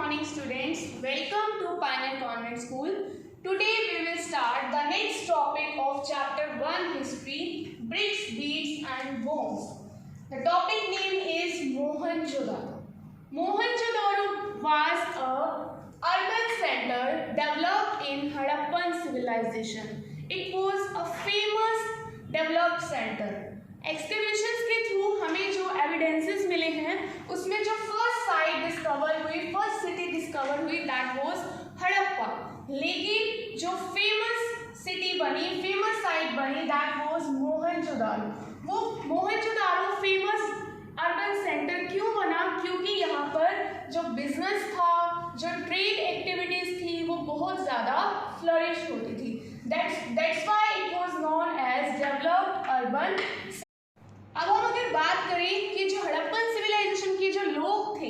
morning students. Welcome to Pioneer Convent School. Today we will start the next topic of chapter 1 history, bricks, beads and bones. The topic name is Mohenjo-daro. Mohenjo-daro was a urban center developed in Harappan civilization. It was a famous developed center. Excavations के through हमें जो evidences मिले हैं उसमें जो first sight discover हुई, first city discover हुई, that was Harappa. लेकिन जो फेमस सिटी बनी, फेमस साइट बनी, दैट वाज मोहनजोदारो. वो मोहनजोदारो फेमस अर्बन सेंटर क्यों बना? क्योंकि यहाँ पर जो बिजनेस था, जो ट्रेड एक्टिविटीज थी, वो बहुत ज़्यादा फ्लरिश होती थी. That's why it was known as developed urban. अब हम अगर बात करें कि जो हड़प्पन सिविलाइजेशन के जो लोग थे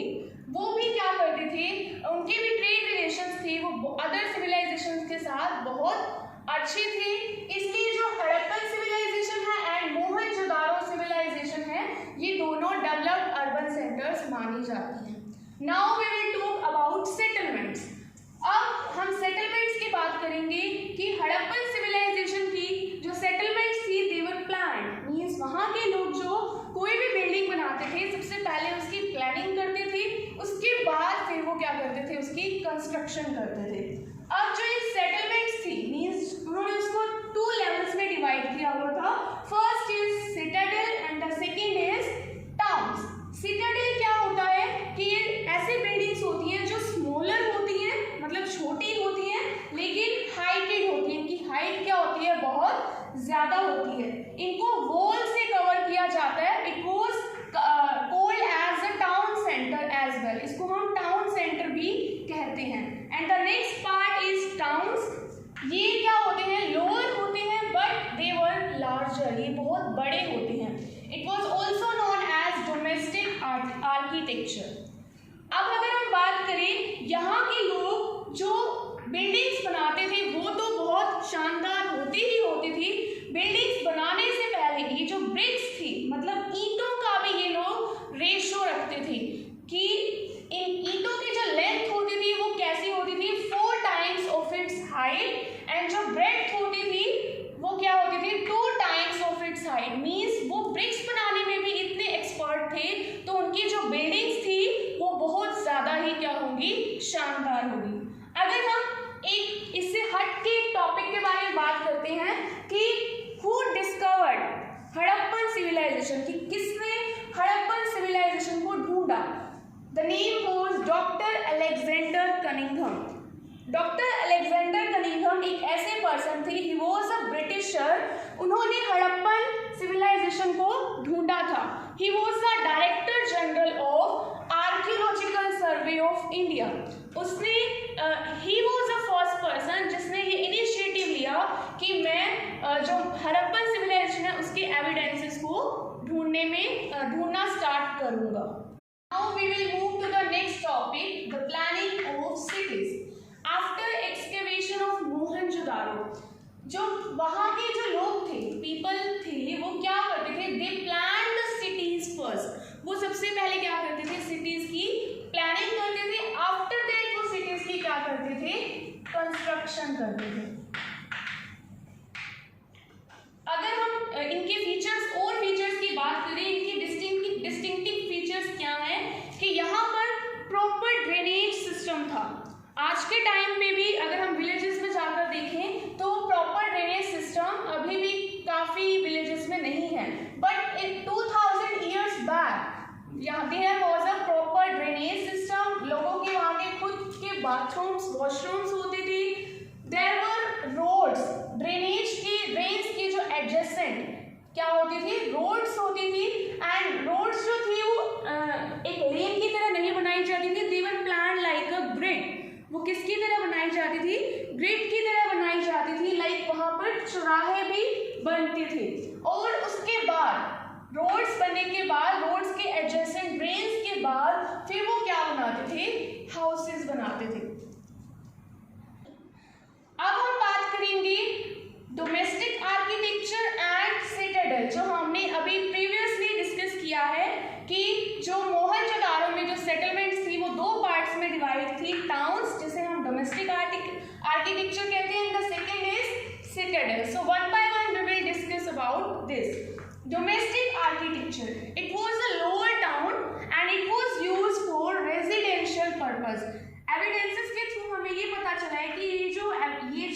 वो भी क्या करते थे, उनके भी ट्रेड रिलेशंस थे, वो अदर सिविलाइजेशंस के साथ बहुत अच्छे थे. इसलिए जो हड़प्पन सिविलाइजेशन है एंड मोहनजोदारो सिविलाइजेशन है, ये दोनों डेवलप्ड अर्बन सेंटर्स मानी जाती हैं. Now we will talk about settlements. अब हम सेटलमेंट्स की बात करेंगे कि हड़प्पन सिविलाइजेशन की जो सेटलमेंट्स थी, दे वर प्लान्ड. मींस वहाँ के लोग जो कोई भी बिल्डिंग बनाते थे सबसे पहले उसकी प्लानिंग करते थे, उसके बाद फिर वो क्या करते थे, उसकी कंस्ट्रक्शन करते थे. अब जो ये सेटलमेंट्स थी, मींस उन्होंने उसको 2 लेवल्स में डिवाइड किया हुआ था. First is Citadel and the second is towns. Citadel क्या होता है कि ये ऐसी बिल्डिंग्स होती हैं जो स्मॉलर होती हैं, मतलब छोटी होती हैं, लेकिन हाइटेड होती हैं. इनकी हाइट क्या होती है, बहुत ज़्यादा होती है. इनको वॉल से कवर किया जाता है. It was called as a town centre as well. इसको हम टाउन सेंटर भी कहते हैं. And the next part is towns. ये क्या होते हैं, लोअर होते हैं, बट दे वर लार्जर. ये बहुत बड़े होते हैं. It was also known as domestic architecture. अब अगर हम बात करें, यहाँ के लोग जो बिल्डिंग्स बनाते थे वो तो बहुत शानदार होती ही होती थी. बिल्डिंग्स बनाने से पहले ये जो ब्रिक्स थी, मतलब ईंटों का भी ये लोग रेशो रखते थे कि इन ईंटों की जो लेंथ होती थी वो कैसी होती थी, 4 times of its height. And जो ब्रेड्थ होती थी वो क्या होती थी, 2 times of its height. Means वो ब्रिक्स बनाने में भी इतने एक्सपर्ट थे, तो उनकी जो बिल्डिंग्स थी वो बहुत ज़्यादा ही क्या होंगी, शानदार होगी. अगर हम एक इससे हट के टॉपिक के बारे में बात करते हैं कि हु डिस्कवर्ड हड़प्पन सिविलाइजेशन, कि किसने हड़प्पन सिविलाइजेशन को ढूंढा. The name was doctor Alexander Cunningham. Doctor Alexander Cunningham एक ऐसे पर्सन थे, ही वाज अ ब्रिटिशर. उन्होंने हड़प्पन सिविलाइजेशन को ढूंढा था. He was the director general of archaeological survey of India. उसने he was the first person जिसने ये इनिशिएटिव लिया कि मैं जो हड़प्पन सिविलाइजेशन है उसके एविडेंसेस को ढूंढना स्टार्ट करूंगा. Now we will move to the next topic, the planning of cities. After excavation of Mohenjodaro, जो वहाँ के जो लोग थे, पीपल थे, वो क्या करते थे, दे प्लान द सिटीज फर्स्ट. वो सबसे पहले क्या करते थे, सिटीज की प्लानिंग करते थे. आफ्टर दैट वो सिटीज की क्या करते थे, कंस्ट्रक्शन करते थे. अगर हम इनके फीचर्स और फीचर्स की बात करें, इनकी डिस्टिंक्टिव फीचर्स क्या है कि यहाँ पर प्रॉपर ड्रेनेज सिस्टम था. आज के टाइम में भी अगर हम विलेजेस में जाकर देखें तो प्रॉपर ड्रेनेज सिस्टम अभी भी काफ़ी विलेजेस में नहीं है. But in 2000 years back there was a proper drainage system. लोगों के वहाँ के खुद के बाथरूम्स, वॉशरूम्स होते थे. There were roads. ड्रेन्स की जो एडजेसेंट क्या होती थी, रोड्स होती थी. एंड रोड्स जो थी वो एक लेन की तरह नहीं बनाई जाती थी. दे वर प्लान्ड लाइक अ ग्रिड. वो किसकी तरह बनाई जाती थी, ग्रिड की तरह बनाई जाती थी. लाइक वहाँ पर चौराहे भी बनते थे. और उसके बाद रोड्स बनने के बाद, रोड्स के एडजेसेंट ड्रेन्स के बाद फिर वो क्या बनाते थे, हाउसेस बनाते थे. अब हम बात करेंगे डोमेस्टिक आर्किटेक्चर एंड सिटाडेल, जो हमने अभी प्रीवियसली डिस्कस किया है कि जो मोहनजोदारो में जो सेटलमेंट्स थी वो 2 पार्ट्स में डिवाइड थी. आर्किटेक्चर कहते हैं, the second is citadel. So one by one we will discuss about this. Domestic architecture. It was a lower town and it was used for residential purpose. Evidences के through हमें ये पता चला है कि ये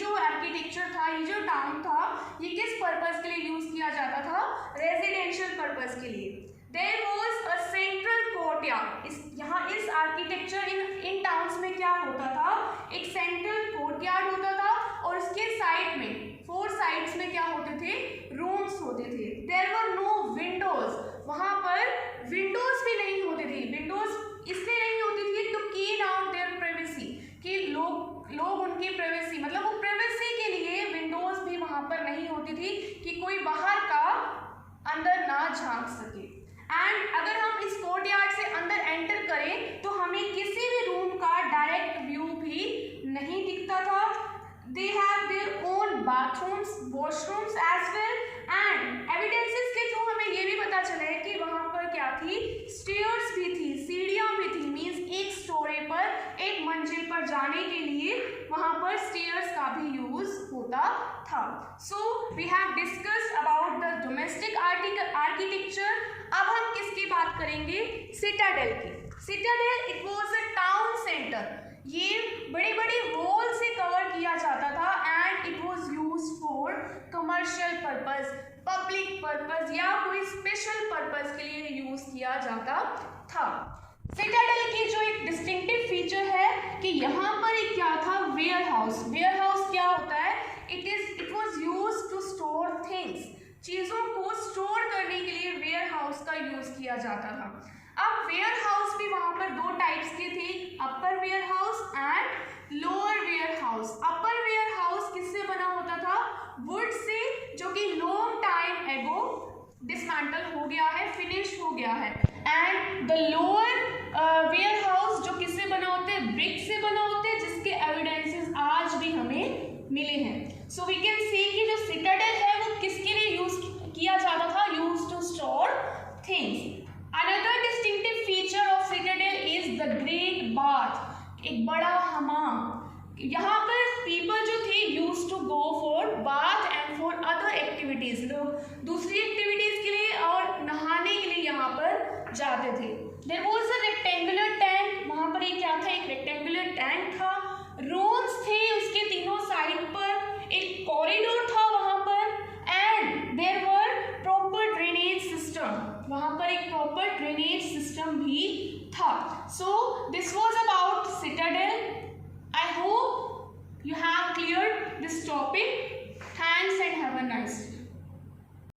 जो आर्किटेक्चर था, ये जो टाउन था, ये किस पर्पस के लिए यूज किया जाता था? रेजिडेंशियल पर्पस के लिए. There was a central courtyard. यहाँ इस आर्किटेक्चर इन टाउन्स में क्या होता था? एक सेंट्रल कोर्टयार्ड होता था और उसके साइड में 4 साइड्स में क्या होते थे? रूम्स होते थे. There were no windows. वहाँ पर विंडोज भी नहीं होते थे. विंडोज इसलिए नहीं होती थी to keep out their privacy, कि लोग उनकी प्राइवेसी, मतलब वो प्राइवेसी के लिए विंडोज भी वहाँ पर नहीं होती थी कि कोई बाहर का अंदर ना झांक सके. एंड अगर हम इस कोर्टयार्ड से अंदर एंटर करें तो हमें किसी भी रूम का डायरेक्ट व्यू भी नहीं दिखता था. They have their own bathrooms, washrooms as well. And evidences के थ्रू हमें ये भी पता चला है कि वहाँ पर क्या थी? स्टेयर्स भी थी, सीढ़ियाँ भी थी. मीन्स एक स्टोरी पर, एक मंजिल पर जाने के लिए वहाँ पर स्टेयर्स का भी यूज होता था. So we have discussed about the domestic architecture. अब हम किसकी बात करेंगे? सिटाडेल की. Citadel it was a town centre. ये बड़े बड़े वॉल से कवर किया जाता था and it was use for commercial purpose, public purpose या कोई स्पेशल पर्पज के लिए यूज किया जाता था. सिटाडेल की जो एक डिस्टिंक्टिव फीचर है कि यहाँ पर एक क्या था? Ware house. वेयर हाउस क्या होता है? It was use to store things. चीज़ों को स्टोर करने के लिए वेयर हाउस का यूज किया जाता था. अब वेयर हाउस भी वहाँ पर 2 टाइप्स के थे, upper warehouse and lower warehouse. Upper warehouse किससे बना होता था? वुड से, जो कि लॉन्ग टाइम एगो डिसमेंटल हो गया है, फिनिश हो गया है. And the lower warehouse जो किससे बना होते हैं? ब्रिक से बना होते हैं, जिसके एविडेंसेस आज भी हमें मिले हैं. सो वी कैन सी कि जो सिटाडेल है वो किसके लिए यूज किया जाता था? Use to store things. Another distinctive feature of citadel is the great bath. एक बड़ा हमाम. यहाँ पर people जो थे used to go for bath and for other activities. लोग दूसरी एक्टिविटीज के लिए और नहाने के लिए यहाँ पर जाते थे. There was a rectangular tank. वहाँ पर एक क्या था? एक rectangular tank था. Rooms थे उसके तीनों साइड पर. एक कॉरिडोर था वहाँ पर. And there were proper drainage system. वहाँ पर एक प्रॉपर ड्रेनेज सिस्टम भी था. So this was about Citadel. I hope you have clear this topic.